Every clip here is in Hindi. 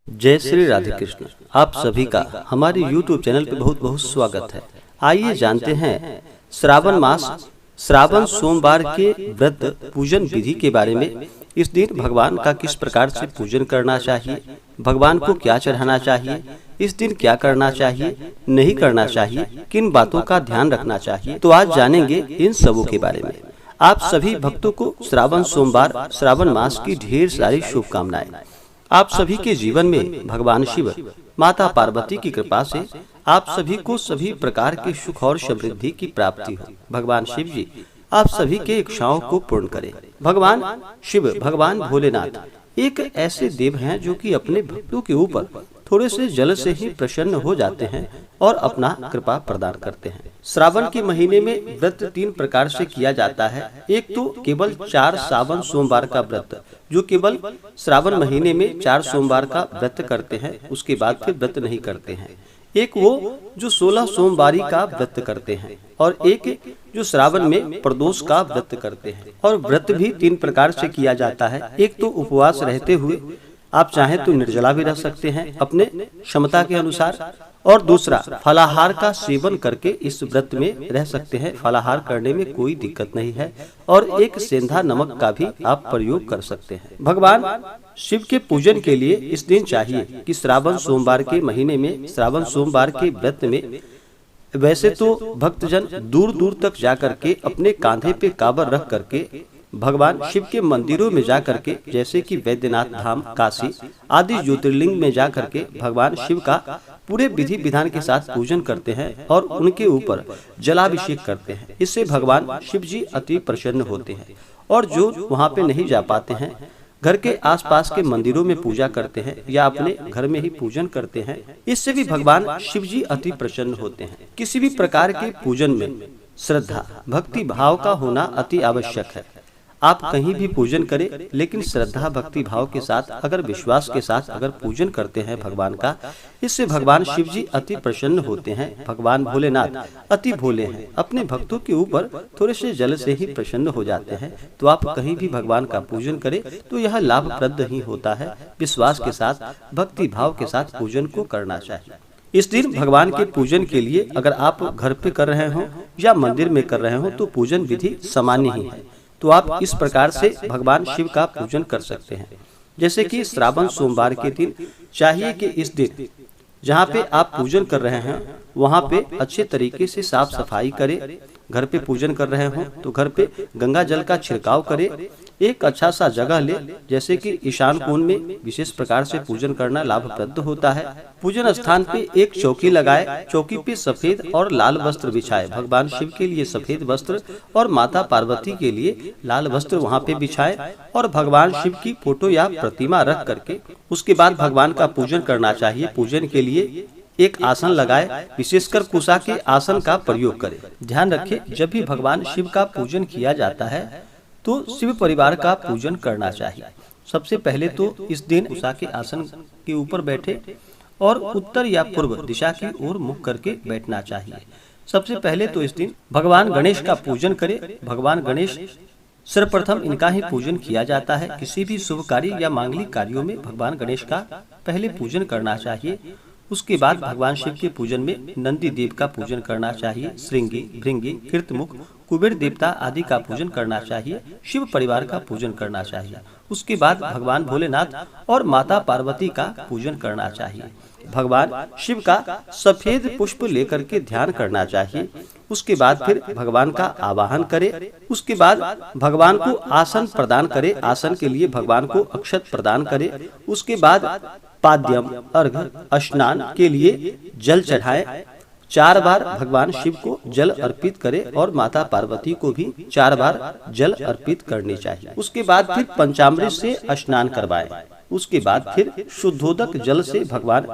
जय श्री राधे कृष्ण। आप सभी का हमारे YouTube चैनल पे बहुत बहुत स्वागत है। आइए जानते हैं श्रावण मास श्रावण सोमवार के व्रत पूजन विधि के बारे में। इस दिन भगवान का किस प्रकार से पूजन करना चाहिए, भगवान को क्या चढ़ाना चाहिए, इस दिन क्या करना चाहिए, नहीं करना चाहिए, किन बातों का ध्यान रखना चाहिए, तो आज जानेंगे इन सबों के बारे में। आप सभी भक्तों को श्रावण सोमवार श्रावण मास की ढेर सारी शुभकामनाएं। आप सभी के जीवन में भगवान शिव माता पार्वती की कृपा से आप सभी को सभी प्रकार के सुख और समृद्धि की प्राप्ति हो। भगवान शिव जी आप सभी के इच्छाओं को पूर्ण करें। भगवान शिव भगवान भोलेनाथ एक ऐसे देव हैं जो कि अपने भक्तों के ऊपर थोड़े से जल से ही प्रसन्न हो जाते हैं और अपना कृपा प्रदान करते हैं। श्रावण के महीने में व्रत 3 प्रकार से किया जाता है। एक तो केवल 4 श्रावण सोमवार का व्रत, जो केवल श्रावण महीने में 4 सोमवार का व्रत करते हैं, उसके बाद फिर व्रत नहीं करते हैं। एक वो जो 16 सोमवारी का व्रत करते हैं और एक जो श्रावण में प्रदोष का व्रत करते हैं। और व्रत भी 3 प्रकार से किया जाता है। एक तो उपवास रहते हुए, आप चाहें तो निर्जला भी रह सकते हैं अपने क्षमता के अनुसार, और दूसरा फलाहार का सेवन करके इस व्रत में रह सकते हैं। फलाहार करने में कोई दिक्कत नहीं है। और एक सेंधा नमक का भी आप प्रयोग कर सकते हैं। भगवान शिव के पूजन के लिए इस दिन चाहिए कि श्रावण सोमवार के महीने में श्रावण सोमवार के व्रत में वैसे तो भक्तजन दूर दूर तक जाकर के अपने कांधे पे कांवर रख करके भगवान शिव के मंदिरों में जाकर के, जैसे कि वैद्यनाथ धाम, काशी आदि ज्योतिर्लिंग में जाकर के भगवान शिव का पूरे विधि विधान के साथ पूजन करते हैं और उनके ऊपर जलाभिषेक करते हैं। इससे भगवान शिव जी अति प्रसन्न होते हैं। और जो वहाँ पे नहीं जा पाते हैं, घर के आसपास के मंदिरों में पूजा करते हैं या अपने घर में ही पूजन करते हैं, इससे भी भगवान शिव जी अति प्रसन्न होते हैं। किसी भी प्रकार के पूजन में श्रद्धा भक्ति भाव का होना अति आवश्यक है। आप कहीं भी पूजन करें, लेकिन श्रद्धा भक्ति भाव के साथ, अगर विश्वास के साथ अगर पूजन करते हैं भगवान का, इससे भगवान शिव जी अति प्रसन्न होते हैं। भगवान भोलेनाथ अति भोले हैं, अपने भक्तों के ऊपर थोड़े से जल से ही प्रसन्न हो जाते हैं। तो आप कहीं भी भगवान का पूजन करें तो यह लाभप्रद ही होता है। विश्वास के साथ भक्ति भाव के साथ पूजन को करना चाहिए। इस दिन भगवान के पूजन के लिए अगर आप घर पे कर रहे हो या मंदिर में कर रहे हो तो पूजन विधि सामान्य ही है। तो आप इस प्रकार से भगवान शिव का पूजन कर सकते हैं। जैसे कि श्रावण सोमवार के दिन चाहिए कि इस दिन जहाँ पे आप पूजन कर रहे हैं वहाँ पे अच्छे तरीके से साफ सफाई करें। घर पे पूजन कर रहे हो तो घर पे गंगा जल का छिड़काव करें। एक अच्छा सा जगह ले, जैसे कि ईशान कोण में विशेष प्रकार से पूजन करना लाभप्रद होता है। पूजन स्थान पे एक चौकी लगाए, चौकी पे सफेद और लाल वस्त्र बिछाए। भगवान शिव के लिए सफेद वस्त्र और माता पार्वती के लिए लाल वस्त्र वहाँ पे बिछाए और भगवान शिव की फोटो या प्रतिमा रख करके उसके बाद भगवान का पूजन करना चाहिए। पूजन के लिए एक आसन लगाए, विशेषकर कुशा के आसन का प्रयोग करें। ध्यान रखें, जब भी भगवान शिव का पूजन किया जाता है तो शिव परिवार का पूजन करना चाहिए। सबसे पहले तो इस दिन कुशा के आसन के ऊपर बैठे और उत्तर या पूर्व दिशा की ओर मुख करके बैठना चाहिए। सबसे पहले तो इस दिन भगवान गणेश का पूजन करें। भगवान गणेश सर्वप्रथम इनका ही पूजन किया जाता है। किसी भी शुभ कार्य या मांगलिक कार्यों में भगवान गणेश का पहले पूजन करना चाहिए। उसके बाद भगवान शिव के पूजन में नंदी देव का पूजन करना चाहिए। श्रृंगी, भृंगी, कीर्तमुख, कुबेर देवता आदि का पूजन करना चाहिए। शिव परिवार का पूजन करना चाहिए। उसके बाद भगवान भोलेनाथ और माता पार्वती का पूजन करना चाहिए। भगवान शिव का सफेद पुष्प लेकर के ध्यान करना चाहिए। उसके बाद फिर भगवान का आवाहन करे। उसके बाद भगवान को आसन प्रदान करे। आसन के लिए भगवान को अक्षत प्रदान करे। उसके बाद पाद्यम अर्घ स्नान के लिए जल चढ़ाए। 4 बार भगवान शिव को जल अर्पित करे और माता पार्वती को भी 4 बार जल अर्पित करनी चाहिए। उसके बाद फिर पंचामृत से स्नान करवाएं। उसके बाद फिर शुद्धोदक जल से भगवान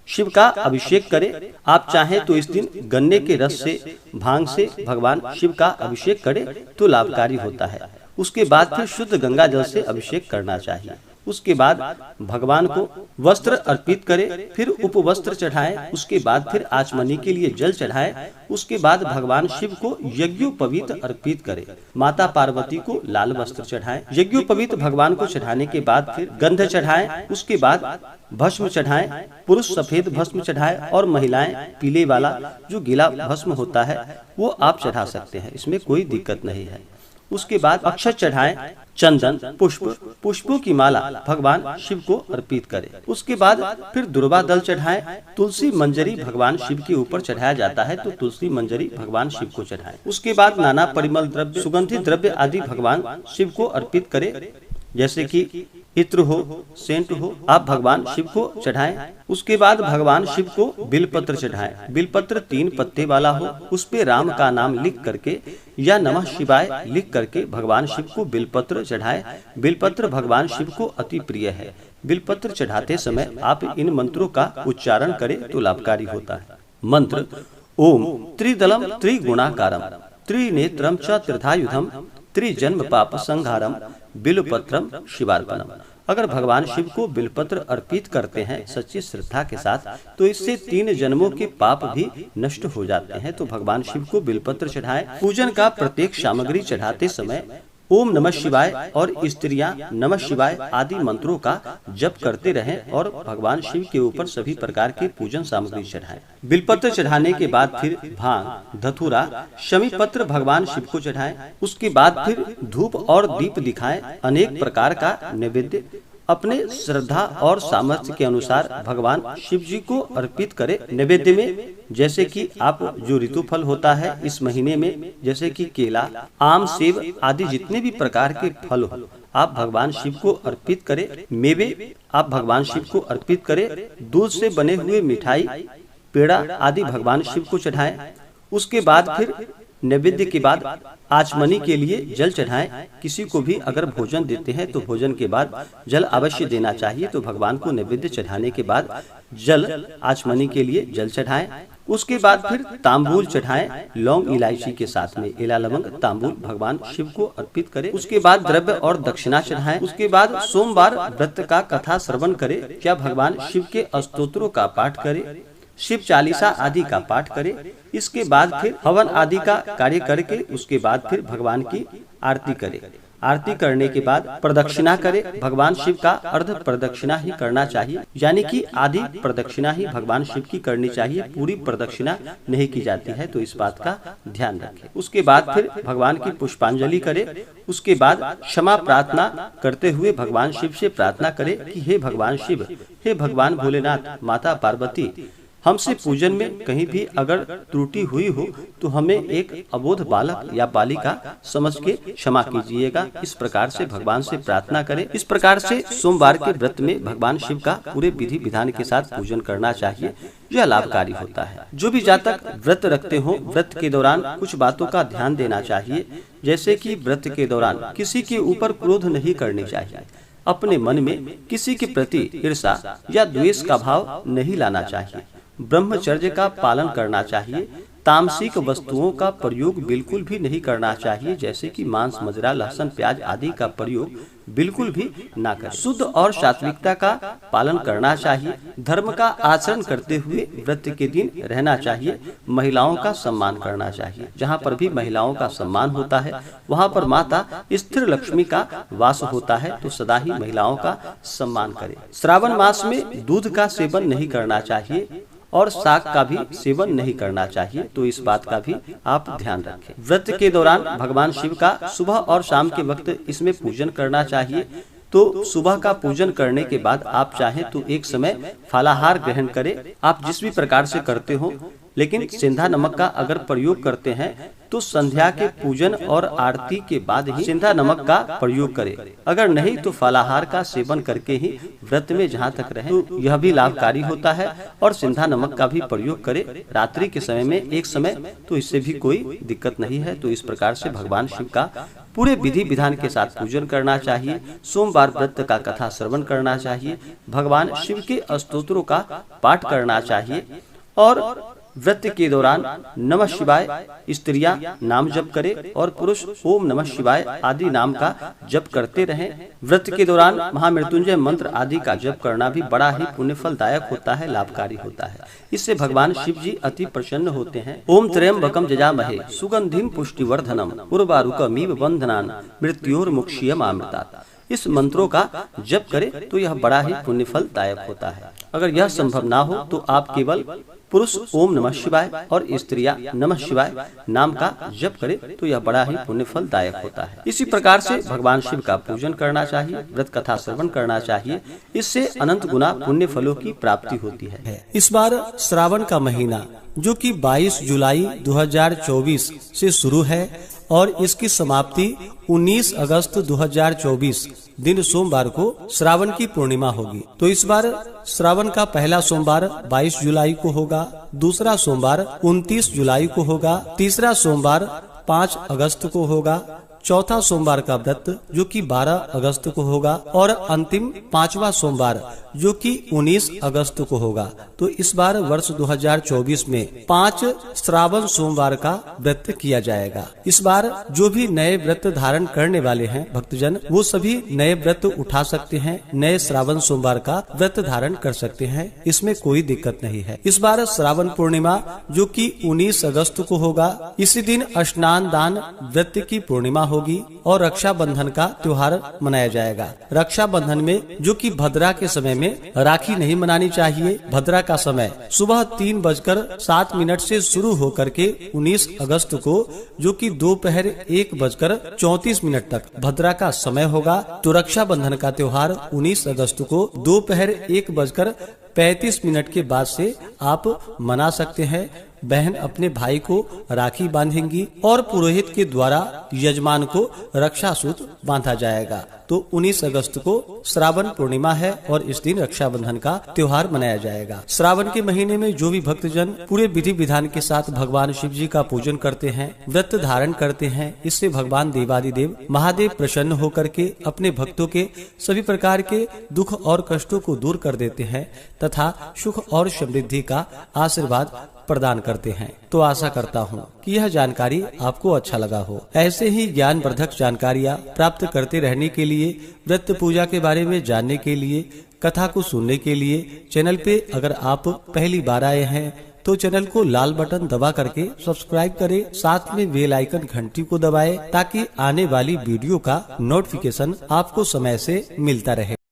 शिव का अभिषेक करें। आप चाहें तो इस दिन गन्ने के रस से, भांग से भगवान शिव का अभिषेक करें तो लाभकारी होता है। उसके बाद फिर शुद्ध गंगा जल से अभिषेक करना चाहिए। उसके बाद भगवान को वस्त्र अर्पित करे, फिर उपवस्त्र चढ़ाए, उसके बाद फिर आचमनी के लिए जल चढ़ाए, उसके बाद भगवान शिव को यज्ञोपवीत अर्पित करे, माता पार्वती को लाल वस्त्र चढ़ाए, यज्ञोपवीत भगवान को चढ़ाने के बाद फिर गंध चढ़ाए, उसके बाद भस्म चढ़ाए, पुरुष सफेद भस्म चढ़ाए और महिलाएं पीले वाला जो गीला भस्म होता है वो आप चढ़ा सकते हैं, इसमें कोई दिक्कत नहीं है। उसके बाद अक्षत चढ़ाए, चंदन, पुष्पों की माला भगवान शिव को अर्पित करे। उसके बाद फिर दुर्वा दल चढ़ाए, तुलसी मंजरी भगवान शिव के ऊपर चढ़ाया जाता है तो तुलसी मंजरी भगवान शिव को चढ़ाए। उसके बाद नाना परिमल द्रव्य, सुगंधित द्रव्य आदि भगवान शिव को अर्पित करे, जैसे कि इत्र हो, सेंट हो, आप भगवान शिव को चढ़ाएं। उसके बाद भगवान शिव को बिलपत्र चढ़ाएं। बिलपत्र 3 पत्ते वाला हो, उस पे राम का नाम लिख करके या नमः शिवाय लिख करके भगवान शिव को बिलपत्र चढ़ाएं। बिलपत्र भगवान शिव को अति प्रिय है। बिलपत्र चढ़ाते समय आप इन मंत्रों का उच्चारण करें तो लाभकारी होता है। मंत्र: ओम त्रिदलम त्रिगुणाकारम त्रिनेत्रम च त्रिधायुधम त्रिजन्म पाप संहारम बिलपत्रम शिवार्पणम। अगर भगवान शिव को बिलपत्र अर्पित करते हैं सच्ची श्रद्धा के साथ तो इससे 3 जन्मों के पाप भी नष्ट हो जाते हैं। तो भगवान शिव को बिलपत्र चढ़ाएं। पूजन का प्रत्येक सामग्री चढ़ाते समय ओम नमः शिवाय और स्त्रियां नमः शिवाय आदि मंत्रों का जप करते रहें और भगवान शिव के ऊपर सभी प्रकार की पूजन सामग्री चढ़ाएं। बिलपत्र चढ़ाने के बाद फिर भांग, धतूरा, शमी पत्र भगवान शिव को चढ़ाएं। उसके बाद फिर धूप और दीप दिखाएं। अनेक प्रकार का नैवेद्य अपने श्रद्धा और सामर्थ्य के अनुसार भगवान शिव जी को अर्पित करें। नैवेद्य में जैसे कि आप जो ऋतु फल होता है इस महीने में, जैसे कि केला, आम, सेब आदि जितने भी प्रकार के फल हो आप भगवान शिव को अर्पित करें। मेवे आप भगवान शिव को अर्पित करें। दूध से बने हुए मिठाई, पेड़ा आदि भगवान शिव को चढ़ाएं। उसके बाद फिर नैवेद्य के बाद आचमनी के लिए जल चढ़ाएं। किसी को भी अगर भोजन देते हैं तो भोजन के बाद जल अवश्य देना चाहिए। तो भगवान को नैवेद्य चढ़ाने के बाद जल आचमनी के लिए जल चढ़ाएं। उसके बाद फिर तांबूल चढ़ाएं, लौंग इलायची के साथ में एला लवंग तांबूल भगवान शिव को अर्पित करें। उसके बाद द्रव्य और दक्षिणा चढ़ाएं। उसके बाद सोमवार व्रत का कथा श्रवण करें या भगवान शिव के स्तोत्रों का पाठ करें, शिव चालीसा आदि का पाठ करें। इसके बाद फिर हवन आदि का कार्य करके उसके बाद फिर भगवान की आरती करें। आरती करने के बाद प्रदक्षिणा करें। भगवान शिव का अर्ध प्रदक्षिणा ही करना चाहिए, यानी कि आधी प्रदक्षिणा ही भगवान शिव की करनी चाहिए, पूरी प्रदक्षिणा नहीं की जाती है, तो इस बात का ध्यान रखें। उसके बाद फिर भगवान की पुष्पांजलि करें। उसके बाद क्षमा प्रार्थना करते हुए भगवान शिव से प्रार्थना करें कि हे भगवान शिव, हे भगवान भोलेनाथ, माता पार्वती, हमसे पूजन में कहीं भी अगर त्रुटि हुई हो तो हमें एक अबोध बालक या बालिका समझ के क्षमा कीजिएगा। इस प्रकार से भगवान से प्रार्थना करें। इस प्रकार से सोमवार के व्रत में भगवान शिव का पूरे विधि विधान के साथ पूजन करना चाहिए। यह लाभकारी होता है। जो भी जातक व्रत रखते हो व्रत के दौरान कुछ बातों का ध्यान देना चाहिए, जैसे कि व्रत के दौरान किसी के ऊपर क्रोध नहीं करनी चाहिए, अपने मन में किसी के प्रति ईर्ष्या या द्वेष का भाव नहीं लाना चाहिए, ब्रह्मचर्य का पालन करना चाहिए, तामसिक वस्तुओं का प्रयोग बिल्कुल भी नहीं करना चाहिए, जैसे कि मांस, मदिरा, लहसुन, प्याज आदि का प्रयोग बिल्कुल भी ना करें। शुद्ध और सात्विकता का पालन करना चाहिए। धर्म का आचरण करते हुए व्रत के दिन रहना चाहिए। महिलाओं का सम्मान करना चाहिए। जहाँ पर भी महिलाओं का सम्मान होता है वहाँ पर माता स्थिर लक्ष्मी का वास होता है, तो सदा ही महिलाओं का सम्मान करें। श्रावण मास में दूध का सेवन नहीं करना चाहिए और शाक का भी सेवन नहीं करना चाहिए, तो इस बात का भी आप ध्यान रखें। व्रत के दौरान भगवान शिव का सुबह और शाम के वक्त इसमें पूजन करना चाहिए। तो सुबह का पूजन करने के बाद आप चाहें तो एक समय फलाहार ग्रहण करें, आप जिस भी प्रकार से करते हो, लेकिन सिंधा नमक का अगर प्रयोग करते हैं तो संध्या के पूजन और आरती के बाद ही सिंधा नमक का प्रयोग करें। अगर नहीं तो फलाहार का सेवन करके ही व्रत में जहाँ तक रहे तो यह भी लाभकारी होता है। और सिंधा नमक का भी प्रयोग करें रात्रि के समय में एक समय, तो इससे भी कोई दिक्कत नहीं है। तो इस प्रकार से भगवान शिव का पूरे विधि विधान के साथ पूजन करना चाहिए। सोमवार व्रत का कथा श्रवण करना चाहिए। भगवान शिव के स्तोत्रों का पाठ करना चाहिए और व्रत के दौरान नमः शिवाय स्त्रियां नाम जप करें और पुरुष ओम नमः शिवाय आदि नाम का जप करते रहें। व्रत के दौरान महामृत्युंजय मंत्र आदि का जप करना भी बड़ा ही पुण्य फलदायक होता है, लाभकारी होता है। इससे भगवान शिव जी अति प्रसन्न होते हैं। ओम त्र्यंबकम जजामहे सुगंधिम पुष्टिवर्धनम उर्वारुकमिव बंधनान् मृत्योर्मुक्षीयमामृतात्। इस मंत्रों का जप करें तो यह बड़ा ही पुण्य फलदायक होता है। अगर यह संभव ना हो तो आप केवल पुरुष ओम नमः शिवाय और स्त्रियां नमः शिवाय नाम का जप करें तो यह बड़ा ही पुण्य फलदायक होता है। इसी प्रकार से भगवान शिव का पूजन करना चाहिए, व्रत कथा श्रवण करना चाहिए। इससे अनंत गुना पुण्य फलों की प्राप्ति होती है। इस बार श्रावण का महीना जो कि 22 जुलाई 2024 से शुरू है और इसकी समाप्ति 19 अगस्त 2024 दिन सोमवार को श्रावण की पूर्णिमा होगी। तो इस बार श्रावण का पहला सोमवार 22 जुलाई को होगा, दूसरा सोमवार 29 जुलाई को होगा, तीसरा सोमवार 5 अगस्त को होगा, चौथा सोमवार का व्रत जो कि 12 अगस्त को होगा और अंतिम 5वां सोमवार जो कि 19 अगस्त को होगा। तो इस बार वर्ष 2024 में 5 श्रावण सोमवार का व्रत किया जाएगा। इस बार जो भी नए व्रत धारण करने वाले हैं भक्तजन, वो सभी नए व्रत उठा सकते हैं, नए श्रावण सोमवार का व्रत धारण कर सकते हैं, इसमें कोई दिक्कत नहीं है। इस बार श्रावण पूर्णिमा जो कि 19 अगस्त को होगा, इसी दिन स्नान दान व्रत की पूर्णिमा होगी और रक्षाबंधन का त्योहार मनाया जाएगा। रक्षाबंधन में जो कि भद्रा के समय में राखी नहीं मनानी चाहिए। भद्रा का समय सुबह 3:07 से शुरू होकर के 19 अगस्त को जो कि दोपहर 1:34 तक भद्रा का समय होगा। तो रक्षाबंधन का त्योहार 19 अगस्त को दोपहर 1:35 के बाद से आप मना सकते हैं। बहन अपने भाई को राखी बांधेंगी और पुरोहित के द्वारा यजमान को रक्षा सूत्र बांधा जाएगा। तो 19 अगस्त को श्रावण पूर्णिमा है और इस दिन रक्षाबंधन का त्योहार मनाया जाएगा। श्रावण के महीने में जो भी भक्तजन पूरे विधि विधान के साथ भगवान शिव जी का पूजन करते हैं, व्रत धारण करते हैं, इससे भगवान देवादिदेव महादेव प्रसन्न होकर के अपने भक्तों के सभी प्रकार के दुख और कष्टों को दूर कर देते हैं तथा सुख और समृद्धि का आशीर्वाद प्रदान करते हैं। तो आशा करता हूँ कि यह जानकारी आपको अच्छा लगा हो। ऐसे ही ज्ञानवर्धक जानकारियाँ प्राप्त करते रहने के लिए, व्रत पूजा के बारे में जानने के लिए, कथा को सुनने के लिए चैनल पे अगर आप पहली बार आए हैं तो चैनल को लाल बटन दबा करके सब्सक्राइब करें, साथ में बेल आइकन घंटी को दबाएं ताकि आने वाली वीडियो का नोटिफिकेशन आपको समय से मिलता रहे।